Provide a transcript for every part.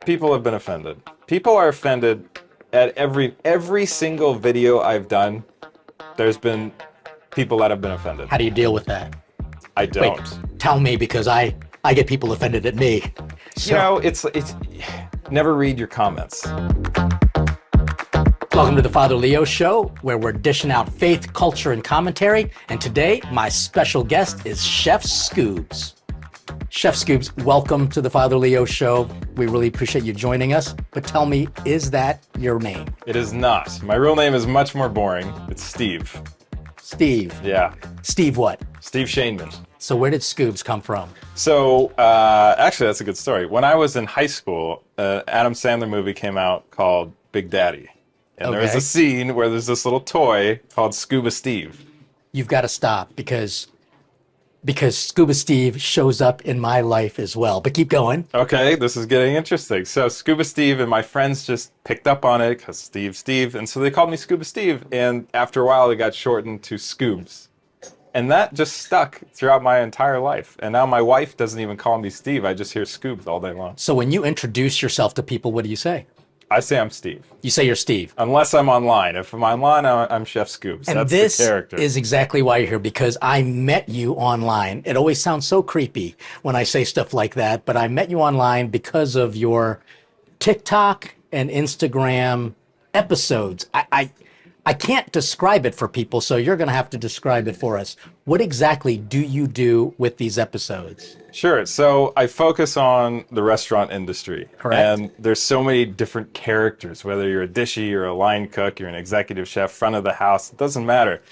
People have been offended. People are offended at every single video I've done. There's been people that have been offended. How do you deal with that? I Wait, don't. tell me, because I get people offended at me. You know, it's never read your comments. Welcome to the Father Leo Show, where we're dishing out faith, culture, and commentary. And today, my special guest is Chef Scubes. Chef Scubes, welcome to the Father Leo Show. We really appreciate you joining us. But tell me, is that your name? It is not. My real name is much more boring. It's Steve. Steve. Yeah. Steve what? Steve Shaneman. So where did Scubes come from? So, actually, that's a good story. When I was in high school, Adam Sandler movie came out called Big Daddy. And there was a scene where there's this little toy called Scuba Steve. You've got to stop because Scuba Steve shows up in my life as well. But keep going. Okay, this is getting interesting. So Scuba Steve and my friends just picked up on it because Steve. And so they called me Scuba Steve. And after a while, it got shortened to Scubes. And that just stuck throughout my entire life. And now my wife doesn't even call me Steve. I just hear Scubes all day long. So when you introduce yourself to people, what do you say? I say I'm Steve. You say you're Steve. Unless I'm online. If I'm online, I'm Chef Scubes. And that's this the character. is exactly why you're here, because I met you online. It always sounds so creepy when I say stuff like that, but I met you online because of your TikTok and Instagram episodes. I can't describe it for people, so you're going to have to describe it for us. What exactly do you do with these episodes? Sure. So I focus on the restaurant industry. Correct. And there's so many different characters, whether you're a dishy, you're a line cook, you're an executive chef, front of the house, it doesn't matter.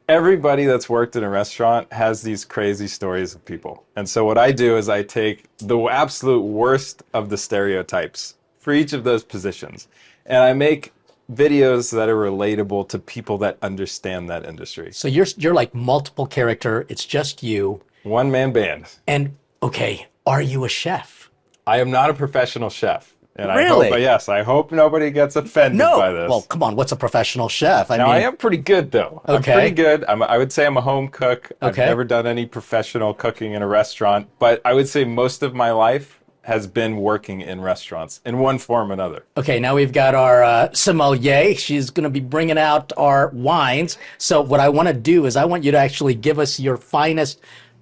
Everybody that's worked in a restaurant has these crazy stories of people. And so what I do is I take the absolute worst of the stereotypes for each of those positions. And I make videos that are relatable to people that understand that industry. So you're like multiple character. It's just you. One-man band. And okay, are you a chef? I am not a professional chef. And Really? I hope nobody gets offended by this. Well, come on, what's a professional chef? I am pretty good, though. I'm Okay. pretty good. I would say I'm a home cook. I've Okay. never done any professional cooking in a restaurant, but I would say most of my life has been working in restaurants in one form or another. Okay, now we've got our sommelier. She's going to be bringing out our wines. So what I want to do is I want you to actually give us your finest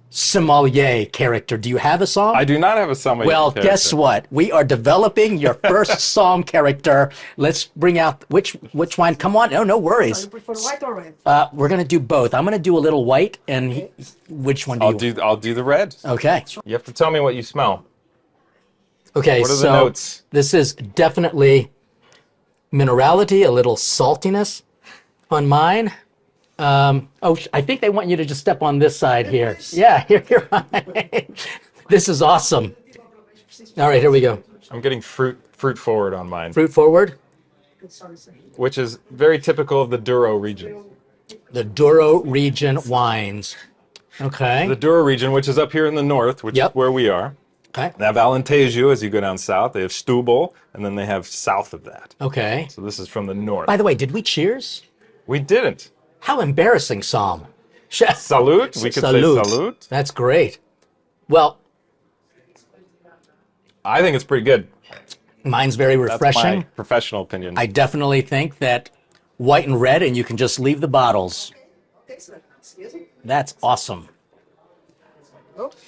sommelier character. Do you have a somm? I do not have a sommelier Well, character. guess what? We are developing your first somm character. Let's bring out which wine. Come on, no worries. You prefer white or red? We're going to do both. I'm going to do a little white, and which one do you want? I'll do the red. Okay. You have to tell me what you smell. Okay, What are the so notes? this is definitely minerality, a little saltiness on mine. I think they want you to just step on this side here. Yeah, you're right. This is awesome. All right, here we go. I'm getting fruit forward on mine, Fruit forward. which is very typical of the Douro region. The Douro region wines. Okay. The Douro region, which is up here in the north, which Yep. is where we are. Okay. They have Alentejo as you go down south. They have Stubble, and then they have south of that. Okay. So this is from the north. By the way, did we cheers? We didn't. How embarrassing, Psalm. Chef. Salute. We could say salute. That's great. Well, I think it's pretty good. mine's very That's refreshing. my professional opinion. I definitely think that white and red, and you can just leave the bottles. That's awesome.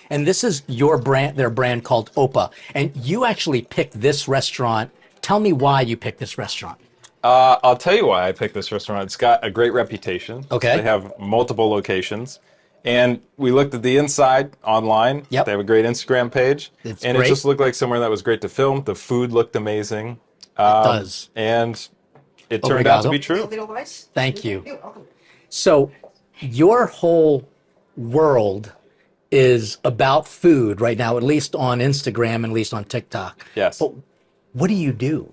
And this is your brand, their brand called Opa. And you actually picked this restaurant. Tell me why you picked this restaurant. I'll tell you why I picked this restaurant. It's got a great reputation. Okay. They have multiple locations. And we looked at the inside online. Yep. They have a great Instagram page. It's and great. it just looked like somewhere that was great to film. The food looked amazing. It does. And it turned out to Obrigado. be A true. little rice? Thank you. You're welcome. So your whole world is about food right now, at least on Instagram, at least on TikTok. Yes. But what do you do?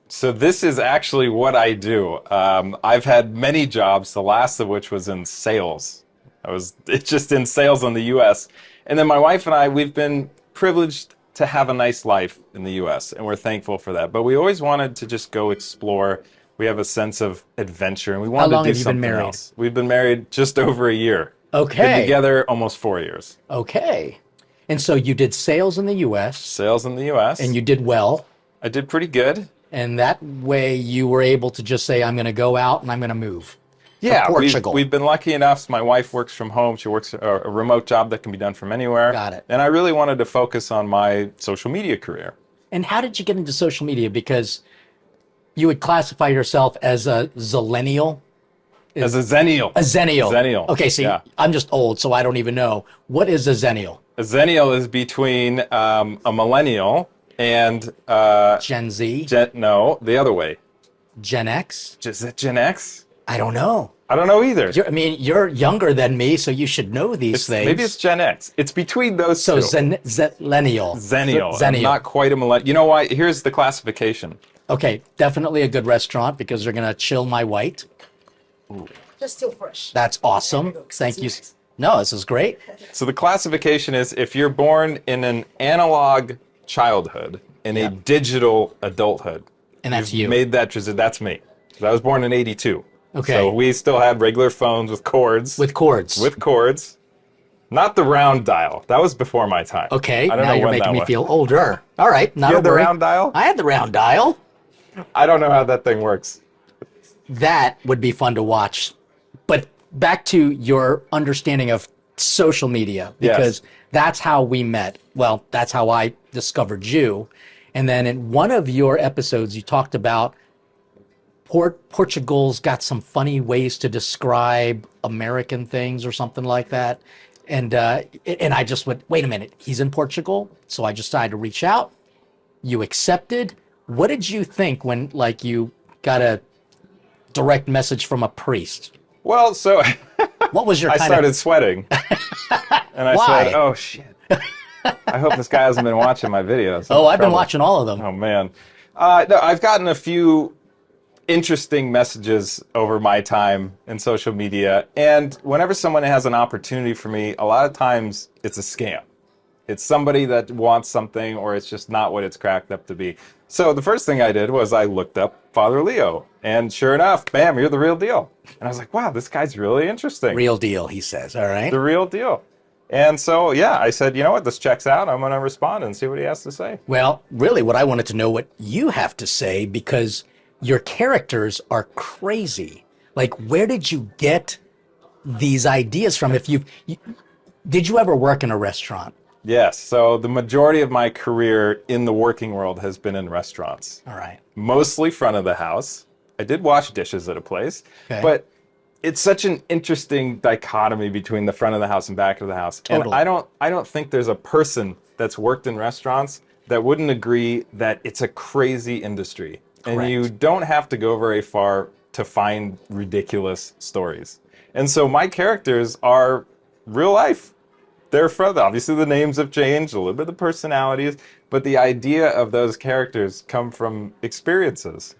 So this is actually what I do. I've had many jobs, the last of which was in sales. It's just in sales in the U.S. And then my wife and I, we've been privileged to have a nice life in the U.S., and we're thankful for that. But we always wanted to just go explore. We have a sense of adventure, and we wanted long to do have you been something married? else. We've been married just over a year. Okay. Been together almost 4 years. Okay. And so you did sales in the U.S. Sales in the U.S. and you did well. I did pretty good. And that way you were able to just say, I'm going to go out and I'm going to move Yeah, to Portugal. we've been lucky enough. My wife works from home. She works a remote job that can be done from anywhere. Got it. And I really wanted to focus on my social media career. And how did you get into social media? Because you would classify yourself as a zillennial. As a zennial. A zennial. Zennial. Okay, see, Yeah. I'm just old, so I don't even know. What is a zennial? A zennial is between a millennial and Gen Z? no, the other way. Gen X? Is it Gen X? I don't know. I don't know either. You're younger than me, so you should know these things. Maybe it's Gen X. It's between those so two. Zennial. Zennial. Zennial. I'm not quite a millennial. You know why? Here's the classification. Okay, definitely a good restaurant because they're gonna chill my white. Just still fresh. That's awesome. Thank you. No, this is great. So the classification is if you're born in an analog childhood in a digital adulthood. And that's you've you. Made that transition. That's me. I was born in '82. Okay. So we still had regular phones with cords. With cords. With cords. Not the round dial. That was before my time. Okay, I don't now know you're when making that me was. feel older. All right, not You a had the worry. round dial? I had the round dial. I don't know how that thing works. That would be fun to watch. But back to your understanding of social media, because that's how we met. Well, that's how I discovered you. And then in one of your episodes, you talked about Portugal's got some funny ways to describe American things or something like that. And I just went, wait a minute, he's in Portugal? So I just decided to reach out. You accepted. What did you think when, like, you got a direct message from a priest? Well, so What was your I kind started sweating. And I Why? said, oh, shit. I hope this guy hasn't been watching my videos. Oh, I've been Trouble. watching all of them. Oh, man. No, I've gotten a few interesting messages over my time in social media. And whenever someone has an opportunity for me, a lot of times it's a scam. It's somebody that wants something or it's just not what it's cracked up to be. So the first thing I did was I looked up Father Leo. And sure enough, bam, you're the real deal. And I was like, wow, this guy's really interesting. Real deal, he says. All right. The real deal. And so, yeah, I said, you know what, this checks out. I'm going to respond and see what he has to say. Well, really, what I wanted to know what you have to say, because your characters are crazy. Like, where did you get these ideas from? Did you ever work in a restaurant? Yes. So the majority of my career in the working world has been in restaurants. All right. Mostly front of the house. I did wash dishes at a place. Okay. But it's such an interesting dichotomy between the front of the house and back of the house. Totally. And I don't think there's a person that's worked in restaurants that wouldn't agree that it's a crazy industry. Correct. And you don't have to go very far to find ridiculous stories. And so my characters are real life. They're from, obviously the names have changed, a little bit of the personalities, but the idea of those characters come from experiences.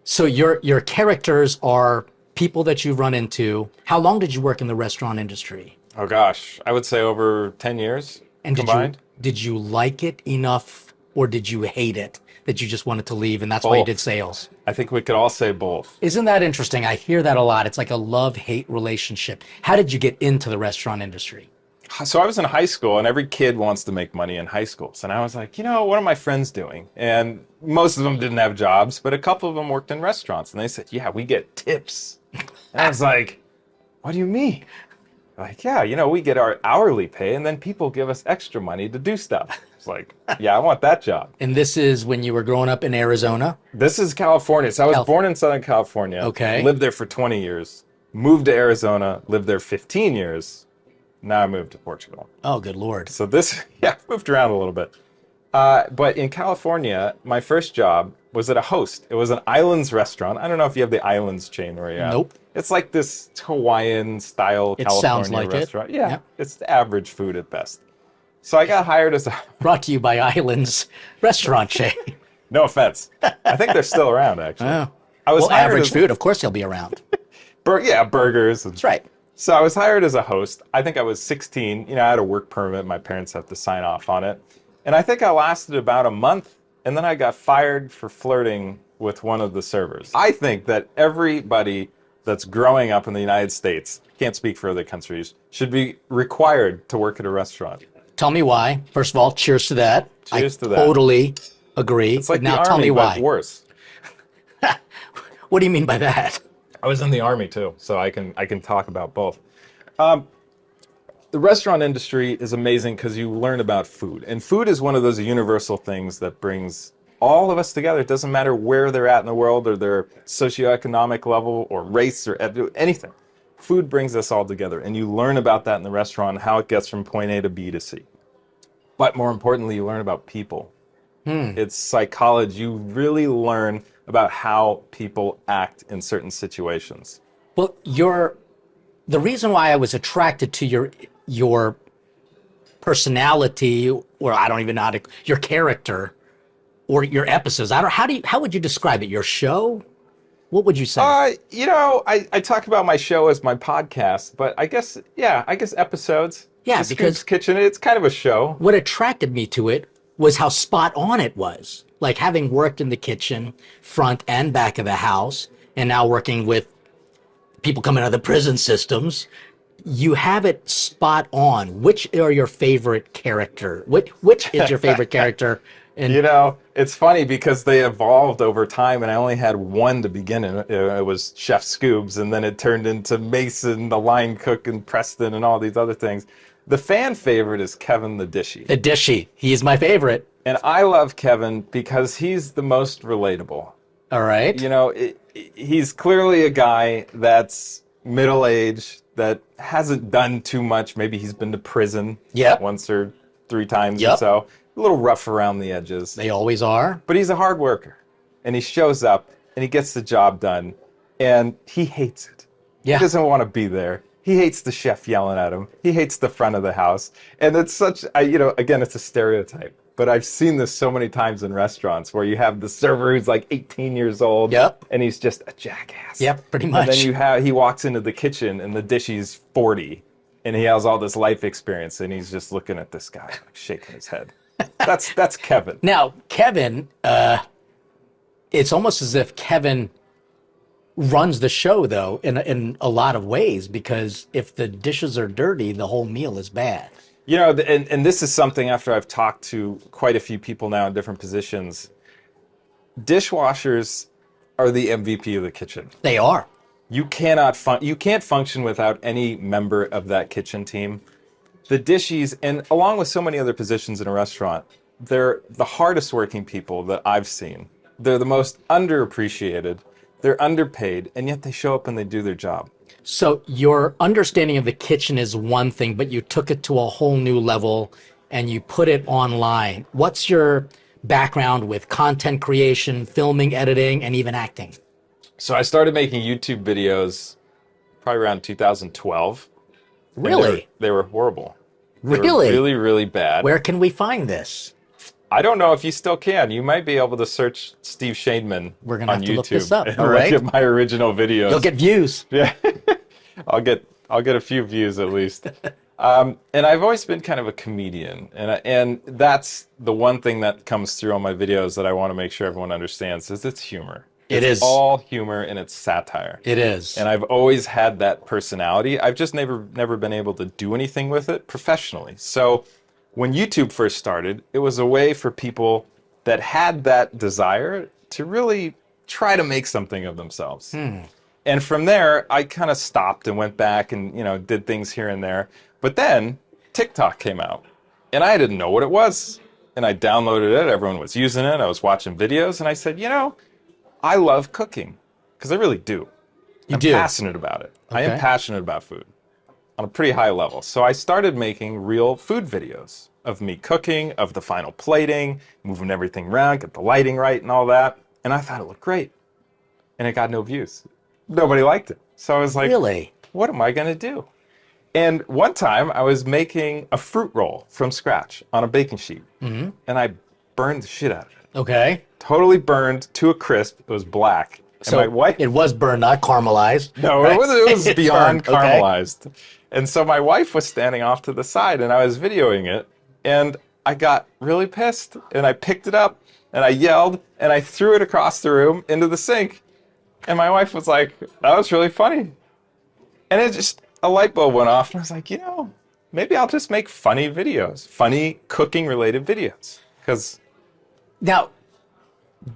So your characters are people that you've run into. How long did you work in the restaurant industry? Oh gosh, I would say over 10 years And combined. did you like it enough, or did you hate it that you just wanted to leave, and that's why you Both. did sales? I think we could all say both. Isn't that interesting? I hear that a lot. It's like a love-hate relationship. How did you get into the restaurant industry? So I was in high school, and every kid wants to make money in high schools. And I was like, you know, what are my friends doing? And most of them didn't have jobs, but a couple of them worked in restaurants. And they said, yeah, we get tips. And I was like, what do you mean? Like, yeah, you know, we get our hourly pay, and then people give us extra money to do stuff. It's like, yeah, I want that job. And this is when you were growing up in Arizona? This is California. So I was born in Southern California. Okay. Lived there for 20 years. Moved to Arizona. Lived there 15 years. Now I moved to Portugal. Oh, good Lord. So this, yeah, moved around a little bit. But in California, my first job was at a Host. It was an Islands restaurant. I don't know if you have the Islands chain where you're at. Nope. It's like this Hawaiian-style It California sounds like it. restaurant. Yeah, Yep. it's the average food at best. So I got hired as a, Brought to you by Islands Restaurant Chain. no offense. I think they're still around, actually. Oh. I was Well, hired average as, food, of course they'll be around. yeah, burgers. That's right. So I was hired as a host. I think I was 16. You know, I had a work permit. My parents have to sign off on it. And I think I lasted about a month, and then I got fired for flirting with one of the servers. I think that everybody that's growing up in the United States, can't speak for other countries, should be required to work at a restaurant. Tell me why. First of all, cheers to that. Cheers I to that. totally Agree. It's like But now the tell army, me but why. worse. What do you mean by that? I was in the army too, so I can talk about both. The restaurant industry is amazing because you learn about food. And food is one of those universal things that brings all of us together. It doesn't matter where they're at in the world or their socioeconomic level or race or anything. Food brings us all together. And you learn about that in the restaurant, how it gets from point A to B to C. But more importantly, you learn about people. It's psychology. You really learn about how people act in certain situations. Well, the reason why I was attracted to your personality, or I don't even know your character or your episodes. I don't. How would you describe it? Your show? What would you say? I talk about my show as my podcast, but I guess episodes. Yeah, The because Scubes Kitchen, it's kind of a show. what attracted me to it was how spot on it was. Like having worked in the kitchen, front and back of the house, and now working with people coming out of the prison systems, you have it spot on. Which are your favorite character? Which is your favorite character? And It's funny because they evolved over time, and I only had one to begin in. It was Chef Scubes, and then it turned into Mason, the line cook, and Preston, and all these other things. The fan favorite is Kevin the Dishy. the dishy, he is my favorite. And I love Kevin because he's the most relatable. All right. He's clearly a guy that's middle-aged, that hasn't done too much. Maybe he's been to prison Yep. once or three times or Yep. so. A little rough around the edges. They always are. But he's a hard worker. And he shows up and he gets the job done. And he hates it. Yeah. He doesn't want to be there. He hates the chef yelling at him. He hates the front of the house. And it's such, again, it's a stereotype. But I've seen this so many times in restaurants where you have the server who's like 18 years old. Yep. And he's just a jackass. Yep, pretty much. And then he walks into the kitchen and the dishy's 40. And he has all this life experience. And he's just looking at this guy, like shaking his head. That's Kevin. Now, Kevin, it's almost as if Kevin runs the show, though, in a lot of ways, because if the dishes are dirty, the whole meal is bad. And this is something after I've talked to quite a few people now in different positions. Dishwashers are the MVP of the kitchen. They are. You can't function without any member of that kitchen team. The dishies, and along with so many other positions in a restaurant, they're the hardest working people that I've seen. They're the most underappreciated. They're underpaid, and yet they show up and they do their job. So your understanding of the kitchen is one thing, but you took it to a whole new level and you put it online. What's your background with content creation, filming, editing, and even acting? So I started making YouTube videos probably around 2012. Really? They were horrible. They were Really? really, really bad. Where can we find this? I don't know if you still can. You might be able to search Steve Shaneman We're gonna on have to YouTube look this up, and all right? look at my original videos. You'll get views. Yeah, I'll get a few views at least. And I've always been kind of a comedian, and that's the one thing that comes through on my videos that I want to make sure everyone understands is it's humor. It It's is. all humor and it's satire. It is. And I've always had that personality. I've just never been able to do anything with it professionally. So when YouTube first started, it was a way for people that had that desire to really try to make something of themselves. And from there, I kind of stopped and went back and, did things here and there. But then TikTok came out and I didn't know what it was. And I downloaded it. Everyone was using it. I was watching videos and I said, I love cooking because I really do. I'm passionate about it. I am Okay. passionate about food on a pretty high level. So I started making real food videos of me cooking, of the final plating, moving everything around, get the lighting right and all that. And I thought it looked great. And it got no views. Nobody liked it. So I was like, Really? what am I going to do? And one time I was making a fruit roll from scratch on a baking sheet. And I burned the shit out of it. Okay. Totally burned to a crisp. It was black. And So my wife, it was burned, not caramelized. no, right? it was It's beyond burned, okay. caramelized. And so my wife was standing off to the side and I was videoing it. And I got really pissed and I picked it up and I yelled and I threw it across the room into the sink. And my wife was like, that was really funny. And it just, a light bulb went off and I was like, maybe I'll just make funny videos, funny cooking related videos. Because Now,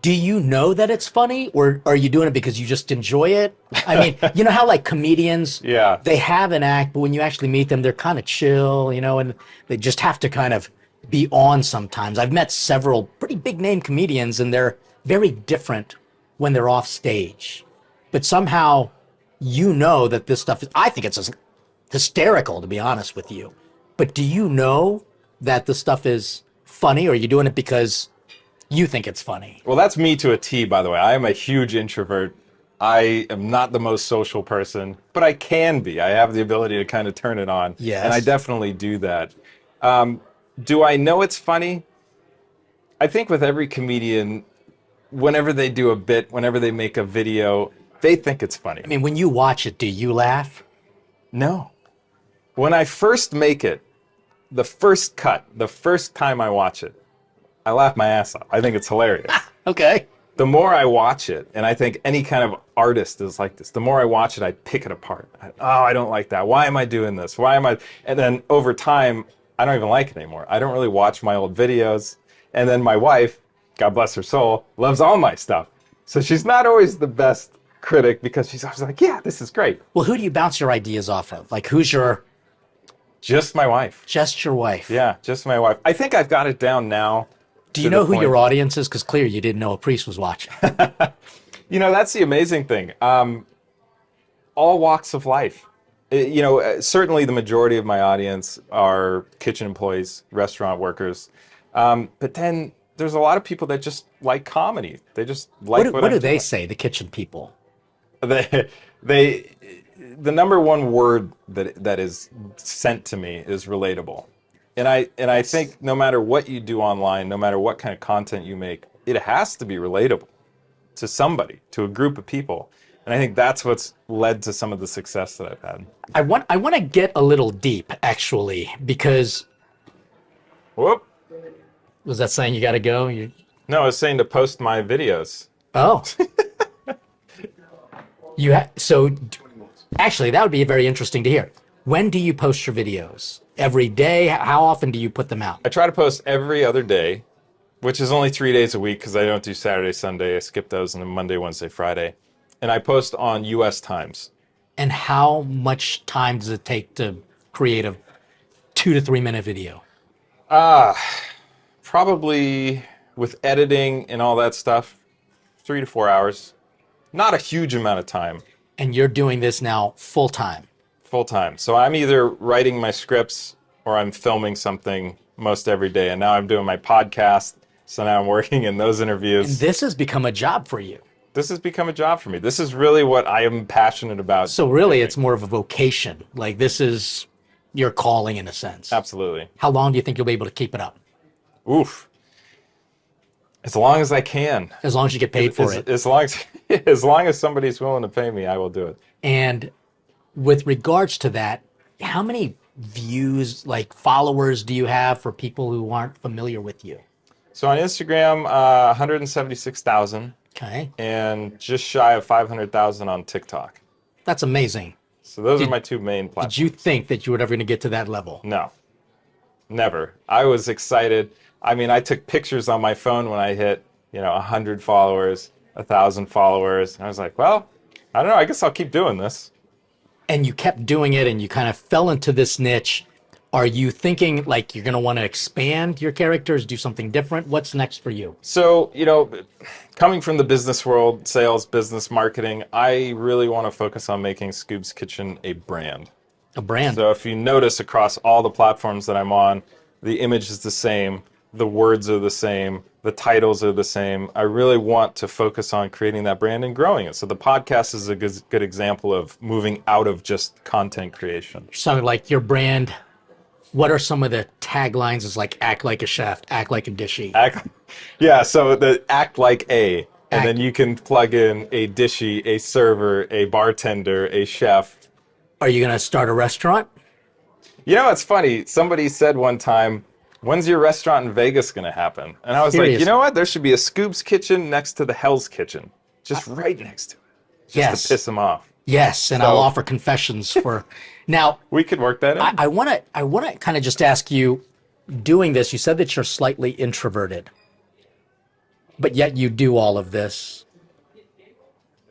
Do you know that it's funny, or are you doing it because you just enjoy it? I mean, you know how like comedians, Yeah. they have an act, but when you actually meet them, they're kind of chill, and they just have to kind of be on sometimes. I've met several pretty big name comedians, and they're very different when they're off stage. But somehow, you know that this stuff is, I think it's hysterical, to be honest with you. But do you know that the stuff is funny, or are you doing it because you think it's funny? Well, that's me to a T, by the way. I am a huge introvert. I am not the most social person, but I can be. I have the ability to kind of turn it on. Yes. And I definitely do that. Do I know it's funny? I think with every comedian, whenever they do a bit, whenever they make a video, they think it's funny. I mean, when you watch it, do you laugh? No. When I first make it, the first cut, the first time I watch it, I laugh my ass off. I think it's hilarious. Okay. The more I watch it, and I think any kind of artist is like this, the more I watch it, I pick it apart. I don't like that. Why am I doing this? Why am I? And then over time, I don't even like it anymore. I don't really watch my old videos. And then my wife, God bless her soul, loves all my stuff. So she's not always the best critic because she's always like, yeah, this is great. Well, who do you bounce your ideas off of? Like, who's Just my wife. just your wife? Yeah, just my wife. I think I've got it down now. Do you know who your audience is? Because clear you didn't know a priest was watching. That's the amazing thing. All walks of life. Certainly the majority of my audience are kitchen employees, restaurant workers. But then there's a lot of people that just like comedy. They just like What do I'm they doing. say, the kitchen people? They the number one word that is sent to me is relatable. And I think no matter what you do online, no matter what kind of content you make, it has to be relatable to somebody, to a group of people. And I think that's what's led to some of the success that I've had. I want to get a little deep, actually, because Whoop. was that saying you got to go? No, I was saying to post my videos. Oh. Actually, that would be very interesting to hear. When do you post your videos? Every day? How often do you put them out? I try to post every other day, which is only 3 days a week because I don't do Saturday, Sunday. I skip those, and then Monday, Wednesday, Friday. And I post on U.S. times. And how much time does it take to create a 2 to 3 minute video? Probably with editing and all that stuff, 3 to 4 hours. Not a huge amount of time. And you're doing this now full time. Full time. So I'm either writing my scripts or I'm filming something most every day. And now I'm doing my podcast. So now I'm working in those interviews. And this has become a job for you. This has become a job for me. This is really what I am passionate about. So really, it's more of a vocation. Like, this is your calling in a sense. Absolutely. How long do you think you'll be able to keep it up? Oof. As long as I can. As long as you get paid for it. As long as somebody's willing to pay me, I will do it. And with regards to that, how many views, like followers, do you have for people who aren't familiar with you? So on Instagram, 176,000. Okay. And just shy of 500,000 on TikTok. That's amazing. So those are my two main Did platforms. you think that you were ever going to get to that level? No, never. I was excited. I mean, I took pictures on my phone when I hit, 100 followers, 1,000 followers. And I was like, well, I don't know. I guess I'll keep doing this. And you kept doing it and you kind of fell into this niche. Are you thinking like you're going to want to expand your characters, do something different? What's next for you? So, coming from the business world, sales, business, marketing, I really want to focus on making Scubes Kitchen a brand. A brand. So if you notice across all the platforms that I'm on, the image is the same, the words are the same, the titles are the same. I really want to focus on creating that brand and growing it. So the podcast is a good example of moving out of just content creation. So like your brand, what are some of the taglines? Is like act like a chef, act like a dishy. So the act like a, and then you can plug in a dishy, a server, a bartender, a chef. Are you going to start a restaurant? It's funny. Somebody said one time, when's your restaurant in Vegas going to happen? And I was like, you know what? There should be a Scubes Kitchen next to the Hell's Kitchen. Just right next to it. Just to piss them off. Yes, and I'll offer confessions for... Now, we could work that in. I want to kind of just ask you, doing this, you said that you're slightly introverted. but yet you do all of this.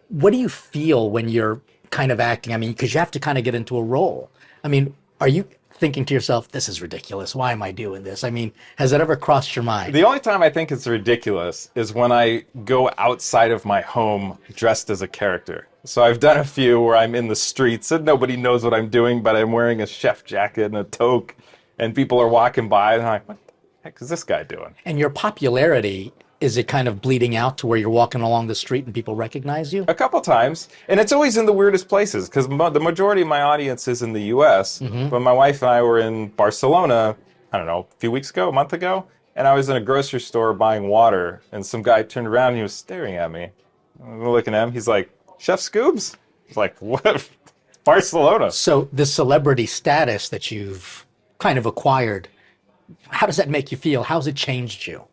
What do you feel when you're kind of acting? I mean, because you have to kind of get into a role. I mean, are you thinking to yourself, this is ridiculous. Why am I doing this? I mean, has that ever crossed your mind? The only time I think it's ridiculous is when I go outside of my home dressed as a character. So I've done a few where I'm in the streets and nobody knows what I'm doing, but I'm wearing a chef jacket and a toque, and people are walking by, and I'm like, what the heck is this guy doing? And your popularity, is it kind of bleeding out to where you're walking along the street and people recognize you? A couple times, and it's always in the weirdest places because the majority of my audience is in the U.S. But my wife and I were in Barcelona, I don't know, a few weeks ago, a month ago, and I was in a grocery store buying water, and some guy turned around and he was staring at me. I'm looking at him. He's like, "Chef Scubes?" It's like, what? Barcelona. So the celebrity status that you've kind of acquired, how does that make you feel? How's it changed you?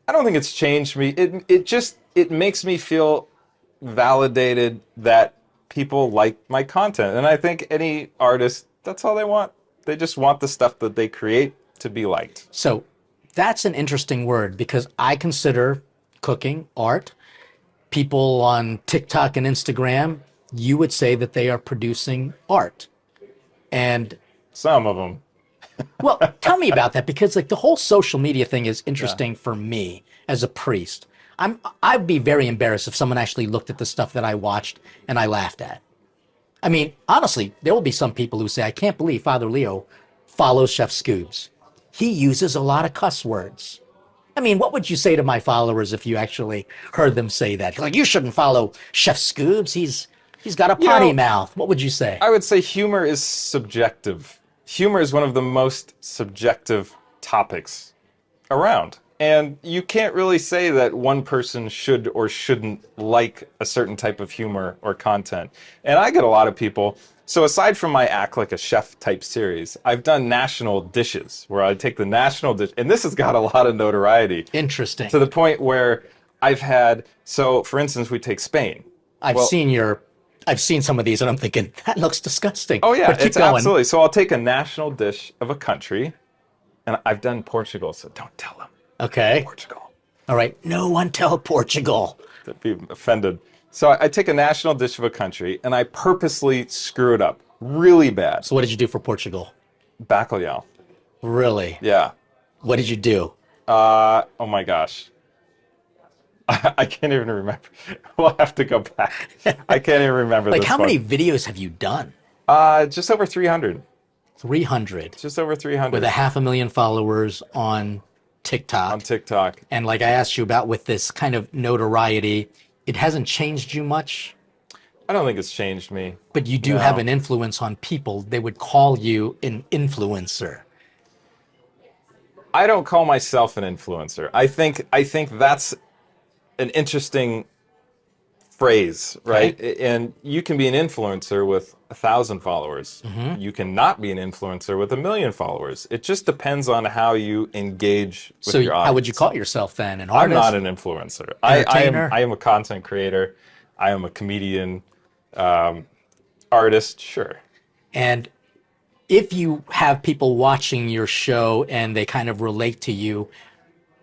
I don't think it's changed me. It makes me feel validated that people like my content. And I think any artist, that's all they want. They just want the stuff that they create to be liked. So that's an interesting word because I consider cooking art. People on TikTok and Instagram, you would say that they are producing art. And Some of them. well, tell me about that because like the whole social media thing is interesting for me as a priest. I'd be very embarrassed if someone actually looked at the stuff that I watched and I laughed at. I mean, honestly, there will be some people who say, I can't believe Father Leo follows Chef Scubes. He uses a lot of cuss words. I mean, what would you say to my followers if you actually heard them say that? Like, you shouldn't follow Chef Scubes. He's got a potty mouth. What would you say? I would say humor is subjective. Humor is one of the most subjective topics around. And you can't really say that one person should or shouldn't like a certain type of humor or content. And I get a lot of people. So aside from my Act Like a Chef type series, I've done national dishes where I take the national dish, and this has got a lot of notoriety. Interesting. To the point where I've had, so for instance, we take Spain. I've seen some of these and I'm thinking, that looks disgusting. Oh yeah, But keep it's going. absolutely. So I'll take a national dish of a country, and I've done Portugal, so don't tell them. Okay. Portugal. All right. No one tell Portugal. They'd be offended. So I take a national dish of a country, and I purposely screw it up really bad. So what did you do for Portugal? Bacalhau. Really? Yeah. What did you do? Oh my gosh. I can't even remember. We'll have to go back. I can't even remember Like this how one. many videos have you done? Just over 300. 300. Just over 300. With 500,000 followers on TikTok. On TikTok. And like I asked you about with this kind of notoriety, it hasn't changed you much, I don't think it's changed me. but you do No. have an influence on people. They would call you an influencer. I don't call myself an influencer. I think that's an interesting phrase, right? And you can be an influencer with 1,000 followers. You cannot be an influencer with 1,000,000 followers. It just depends on how you engage with So your audience. how would you call yourself then? An I'm artist? not an influencer. I Entertainer? am a content creator. I am a comedian, artist, sure. And if you have people watching your show and they kind of relate to you,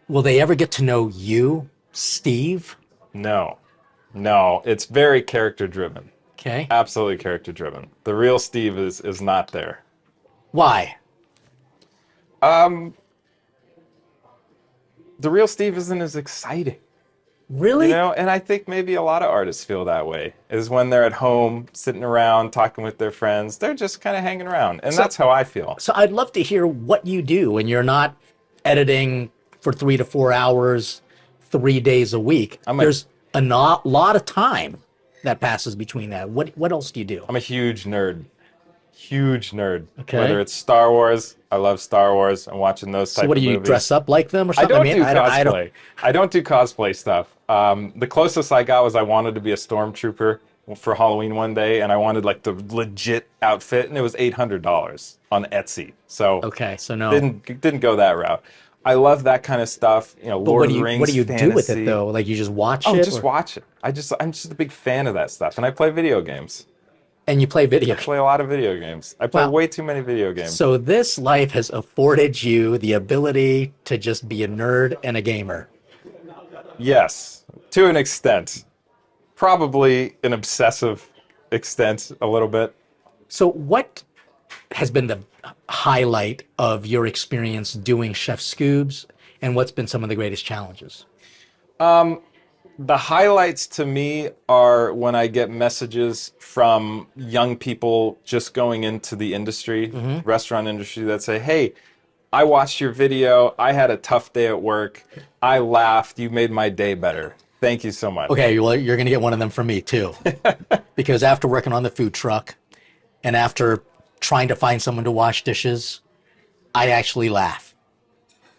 will they ever get to know you, Steve? No, it's very character driven. Okay. Absolutely character driven. The real Steve is not there. Why? The real Steve isn't as exciting, Really? you know? And I think maybe a lot of artists feel that way, is when they're at home, sitting around, talking with their friends, they're just kind of hanging around. And that's how I feel. So I'd love to hear what you do when you're not editing for 3 to 4 hours, 3 days a week. There's a lot of time that passes between that. What else do you do? I'm a huge nerd. Huge nerd. Okay. Whether it's Star Wars, I love Star Wars. I'm watching those type So what of do you movies. dress up like them or I something? don't do I cosplay. I don't do cosplay stuff. The closest I got was I wanted to be a stormtrooper for Halloween one day, and I wanted like the legit outfit, and it was $800 on Etsy. So Okay, so no. didn't go that route. I love that kind of stuff. You know, But Lord of the Rings. what do you do with it fantasy. though? Like you just watch Oh, it? just watch it. I'm just a big fan of that stuff, and I play video games. And you play video. I play a lot of video games. I play Wow. way too many video games. So this life has afforded you the ability to just be a nerd and a gamer. Yes, to an extent. Probably an obsessive extent, a little bit. So, what has been the highlight of your experience doing Chef Scubes, and what's been some of the greatest challenges? The highlights to me are when I get messages from young people just going into the industry, restaurant industry, that say, hey, I watched your video. I had a tough day at work. I laughed. You made my day better. Thank you so much. Okay, well, you're going to get one of them from me too. Because after working on the food truck and after trying to find someone to wash dishes, I actually laugh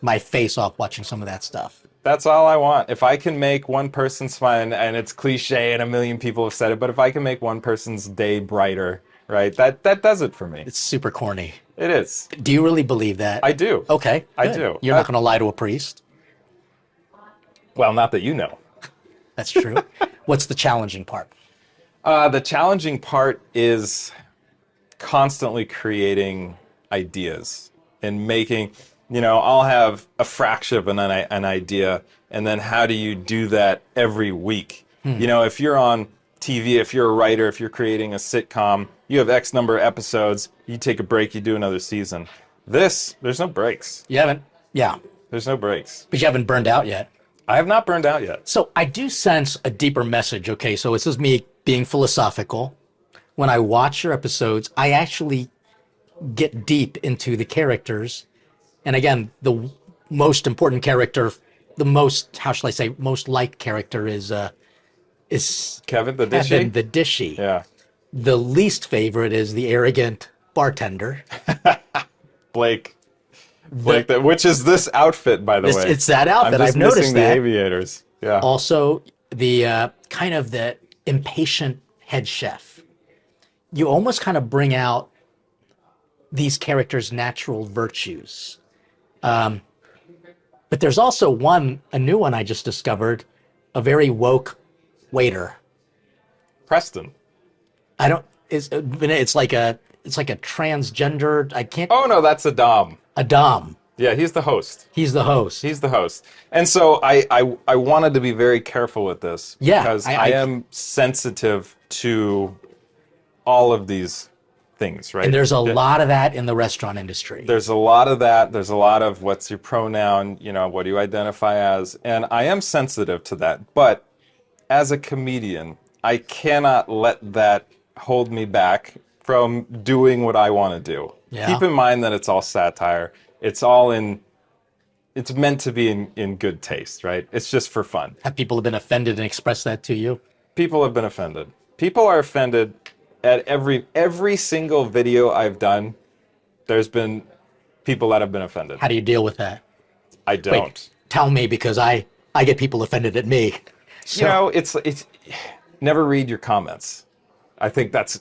my face off watching some of that stuff. That's all I want. If I can make one person smile, and it's cliche and a million people have said it, but if I can make one person's day brighter, right, that does it for me. It's super corny. It is. Do you really believe that? I do. Okay, I good. do. You're not going to lie to a priest. Well, not that you know. That's true. What's the challenging part? The challenging part is constantly creating ideas and making, I'll have a fraction of an idea, and then how do you do that every week? If you're on TV, if you're a writer, if you're creating a sitcom, you have X number of episodes, you take a break, you do another season. There's no breaks. You haven't, yeah, There's no breaks. but you haven't burned out yet. I have not burned out yet. So I do sense a deeper message. Okay, so this is me being philosophical. When I watch your episodes, I actually get deep into the characters. And again, the most important character, the most, how shall I say, most liked character is Kevin the Kevin dishy? the dishy. Yeah. The least favorite is the arrogant bartender. Blake, which is this outfit, by the way. It's that outfit. I'm just I've noticed missing the that. aviators. Yeah. Also, the kind of the impatient head chef. You almost kind of bring out these characters' natural virtues. But there's also a new one I just discovered, a very woke waiter. Preston. It's like a transgender. I can't. Oh no, that's a Dom. A dom. Yeah, he's the host. He's the host. He's the host. And so I wanted to be very careful with this. Yeah, Because I I am sensitive to all of these things, right? And there's a lot of that in the restaurant industry. There's a lot of that. There's a lot of what's your pronoun, what do you identify as? And I am sensitive to that. But as a comedian, I cannot let that hold me back from doing what I want to do. Yeah. Keep in mind that it's all satire. It's meant to be in good taste, right? It's just for fun. Have people been offended and expressed that to you? People have been offended. People are offended at every single video I've done. There's been people that have been offended. How do you deal with that? I don't. Wait, tell me, because I get people offended at me. So, It's never read your comments. I think that's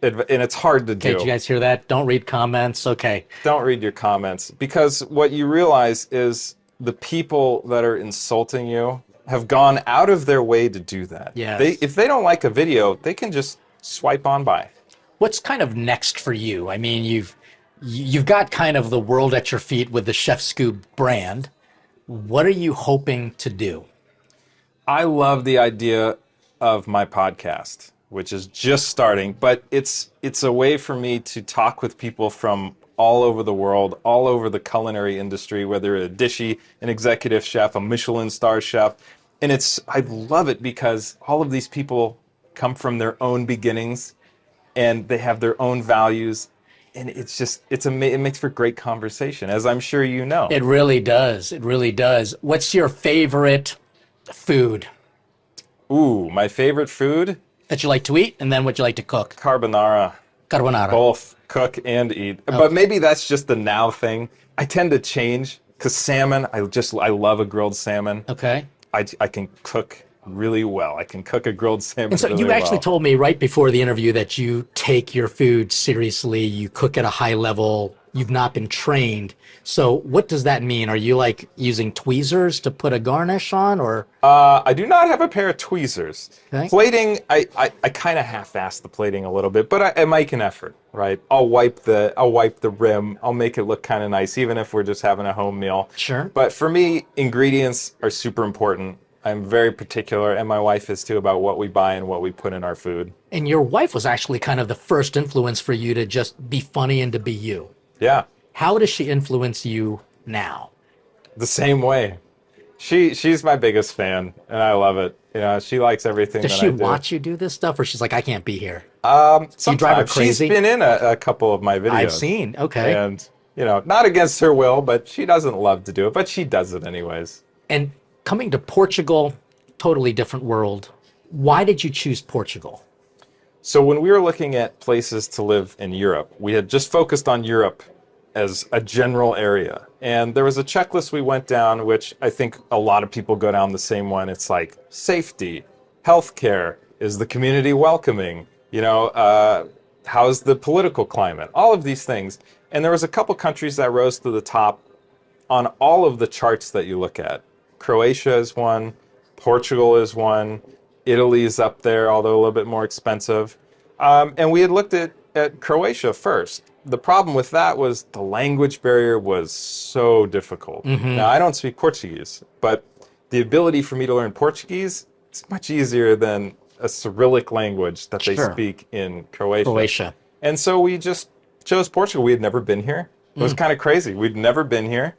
and it's hard to do. okay, did you guys hear that? Don't read comments. Okay. Don't read your comments, because what you realize is the people that are insulting you have gone out of their way to do that. Yes. If they don't like a video, they can just swipe on by. What's kind of next for you? I mean, you've got kind of the world at your feet with the Chef Scube brand. What are you hoping to do? I love the idea of my podcast, which is just starting, but it's a way for me to talk with people from all over the world, all over the culinary industry, whether a dishy, an executive chef, a Michelin star chef. And I love it because all of these people come from their own beginnings and they have their own values. And it makes for great conversation, as I'm sure you know. It really does. It really does. What's your favorite food Ooh, my favorite food? that you like to eat, and then what you like to cook? Carbonara. Carbonara. Both cook and eat. But maybe that's just the now thing. I tend to change because salmon, I love a grilled salmon. Okay. I can cook really well. I can cook a grilled salmon And so really you actually well. told me right before the interview that you take your food seriously, you cook at a high level, you've not been trained. So what does that mean? Are you like using tweezers to put a garnish on, or? I do not have a pair of tweezers. Okay. Plating, I kind of half-ass the plating a little bit, but I make an effort, right? I'll wipe the rim. I'll make it look kind of nice, even if we're just having a home meal. Sure. But for me, ingredients are super important. I'm very particular, and my wife is too, about what we buy and what we put in our food. And your wife was actually kind of the first influence for you to just be funny and to be you. Yeah, How does she influence you now? the same way. She's my biggest fan, and I love it. You know, she likes everything Does that she I do. watch you do this stuff, or she's like, I can't be here? Do you drive her Sometimes crazy? she's been in a couple of my videos. I've seen. Okay. And, you know, not against her will, but she doesn't love to do it, but she does it anyways. And coming to Portugal, totally different world. Why did you choose Portugal? So when we were looking at places to live in Europe, we had just focused on Europe as a general area. And there was a checklist we went down, which I think a lot of people go down the same one. It's like safety, healthcare, is the community welcoming, you know, how's the political climate, all of these things. And there was a couple countries that rose to the top on all of the charts that you look at. Croatia is one, Portugal is one, Italy is up there, although a little bit more expensive. And we had looked at Croatia first. The problem with that was the language barrier was so difficult. Now, I don't speak Portuguese, but the ability for me to learn Portuguese is much easier than a Cyrillic language that they Sure. speak in Croatia. Croatia. And so we just chose Portugal. We had never been here. It was kind of crazy. We'd never been here.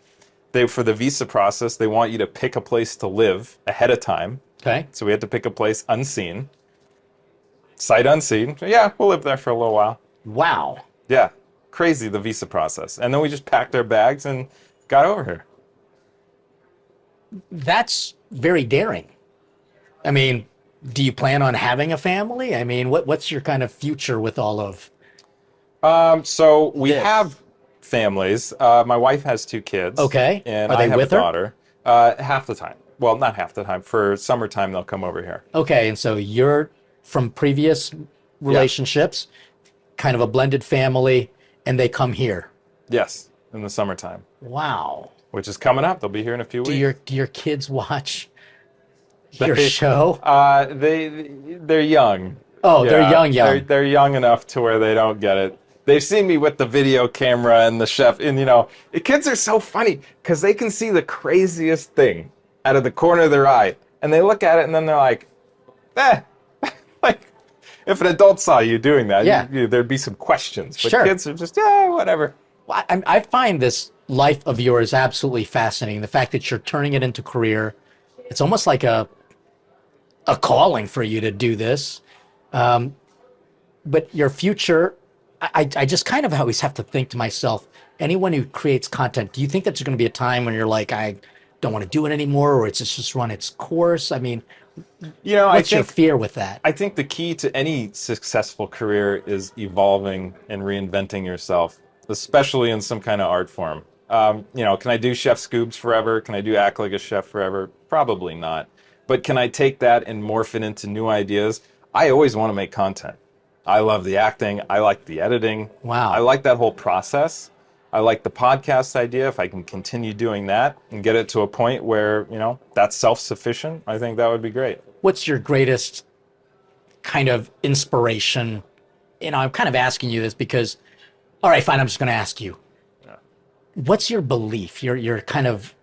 For the visa process, they want you to pick a place to live ahead of time. Okay. So we had to pick a place unseen. Sight unseen. Yeah, we'll live there for a little while. Wow. Yeah, crazy, the visa process. And then we just packed our bags and got over here. That's very daring. I mean, do you plan on having a family? I mean, what's your kind of future with all of So we this? have families. My wife has 2 kids. Okay. And Are I they have with a her? daughter. Half the time. Well, not half the time. For summertime, they'll come over here. Okay, and so you're from previous relationships, kind of a blended family, and they come here. Yes, in the summertime, Wow. which is coming up. They'll be here in a few Do weeks. your kids watch your They- show? They're young. Oh, they're young. They're young enough to where they don't get it. They've seen me with the video camera and the chef, and you know, the kids are so funny because they can see the craziest thing out of the corner of their eye, and they look at it and then they're like, eh. Like, if an adult saw you doing that, Yeah. there'd be some questions. But Sure. kids are just, yeah, whatever. Well, I find this life of yours absolutely fascinating. The fact that you're turning it into career, it's almost like a calling for you to do this. But your future, I just kind of always have to think to myself, anyone who creates content, do you think that there's going to be a time when you're like, I don't want to do it anymore, or it's just run its course? I mean, You know, what's your fear with that? I think the key to any successful career is evolving and reinventing yourself, especially in some kind of art form. You know, can I do Chef Scubes forever? Can I do act like a chef forever? Probably not. But can I take that and morph it into new ideas? I always want to make content. I love the acting. I like the editing. Wow. I like that whole process. I like the podcast idea. If I can continue doing that and get it to a point where, you know, that's self-sufficient, I think that would be great. What's your greatest kind of inspiration? You know, I'm kind of asking you this because, all right, fine, I'm just going to ask you. What's your belief? Your kind of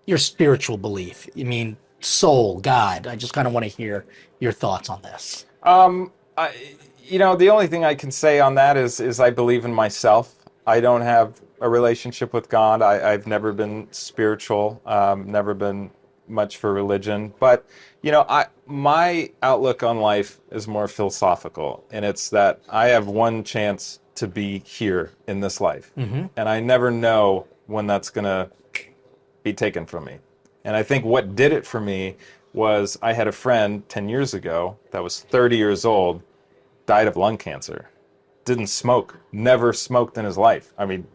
your spiritual belief. I mean, soul, God. I just kind of want to hear your thoughts on this. You know, the only thing I can say on that is I believe in myself. I don't have a relationship with God. I've never been spiritual, never been much for religion. But, you know, my outlook on life is more philosophical. And it's that I have one chance to be here in this life. And I never know when that's going to be taken from me. And I think what did it for me was I had a friend 10 years ago that was 30 years old, died of lung cancer, didn't smoke, never smoked in his life. I mean,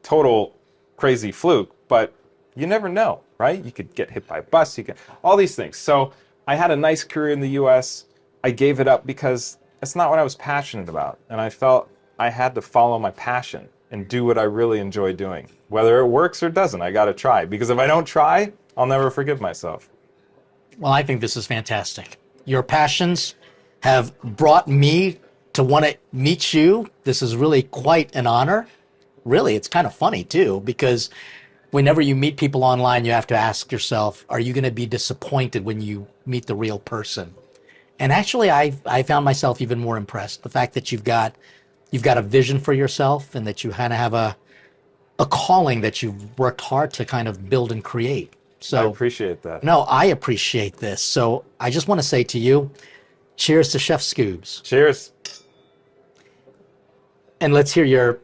total crazy fluke, but you never know, right? You could get hit by a bus, you could, all these things. So I had a nice career in the US. I gave it up because it's not what I was passionate about. And I felt I had to follow my passion and do what I really enjoy doing. Whether it works or doesn't, I got to try. Because if I don't try, I'll never forgive myself. Well, I think this is fantastic. Your passions have brought me to want to meet you. This is really quite an honor. Really, it's kind of funny too, because whenever you meet people online, you have to ask yourself, are you going to be disappointed when you meet the real person? And actually, I found myself even more impressed. The fact that you've got a vision for yourself and that you kind of have a calling that you've worked hard to kind of build and create. So I appreciate that. no, I appreciate this. So I just want to say to you, cheers to Chef Scubes. Cheers. And let's hear your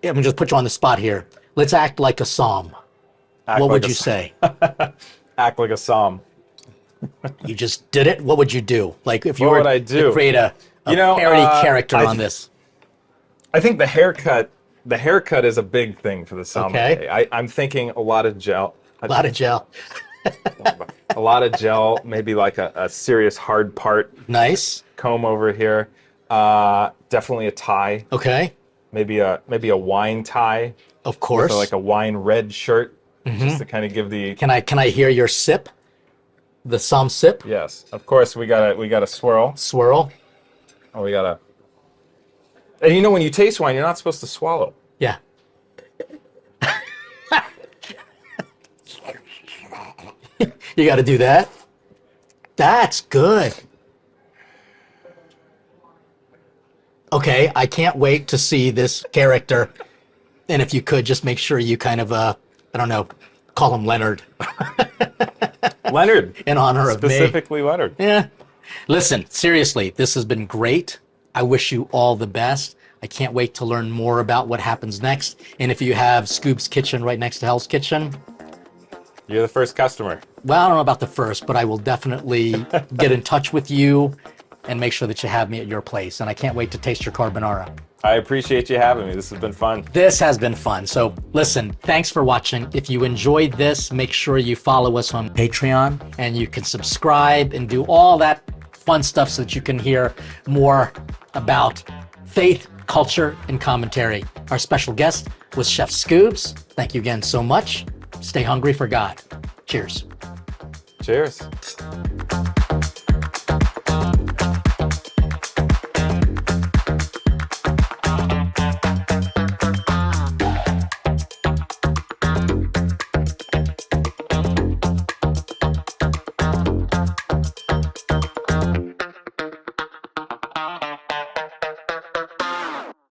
I'm gonna just put you on the spot here. Let's act like a psalm. Act What like would a you psalm. say? Act like a psalm. You just did it. What would you do? Like if you What were would I do? to create a You parody character on this. I think the haircut is a big thing for the sommelier. Okay. I'm thinking a lot of gel. A lot of gel. A lot of gel, maybe like a serious hard part Nice. comb over here. Definitely a tie. Okay. Maybe a wine tie. Of course. So like a wine red shirt, just to kind of give the. Can I hear your sip? The psalm sip? Yes, of course we gotta swirl. Swirl. Oh, we gotta. And you know, when you taste wine, you're not supposed to swallow. Yeah. You got to do that. That's good. Okay, I can't wait to see this character. And if you could just make sure you kind of, I don't know, call him Leonard Leonard. in honor of me. Specifically Leonard. Yeah. Listen, seriously, this has been great. I wish you all the best. I can't wait to learn more about what happens next. And if you have Scoop's Kitchen right next to Hell's Kitchen, You're the first customer. well, I don't know about the first, but I will definitely get in touch with you and make sure that you have me at your place. And I can't wait to taste your carbonara. I appreciate you having me. This has been fun. This has been fun. So listen, thanks for watching. If you enjoyed this, make sure you follow us on Patreon and you can subscribe and do all that fun stuff so that you can hear more about faith, culture, and commentary. Our special guest was Chef Scubes. Thank you again so much. Stay hungry for God. Cheers. Cheers.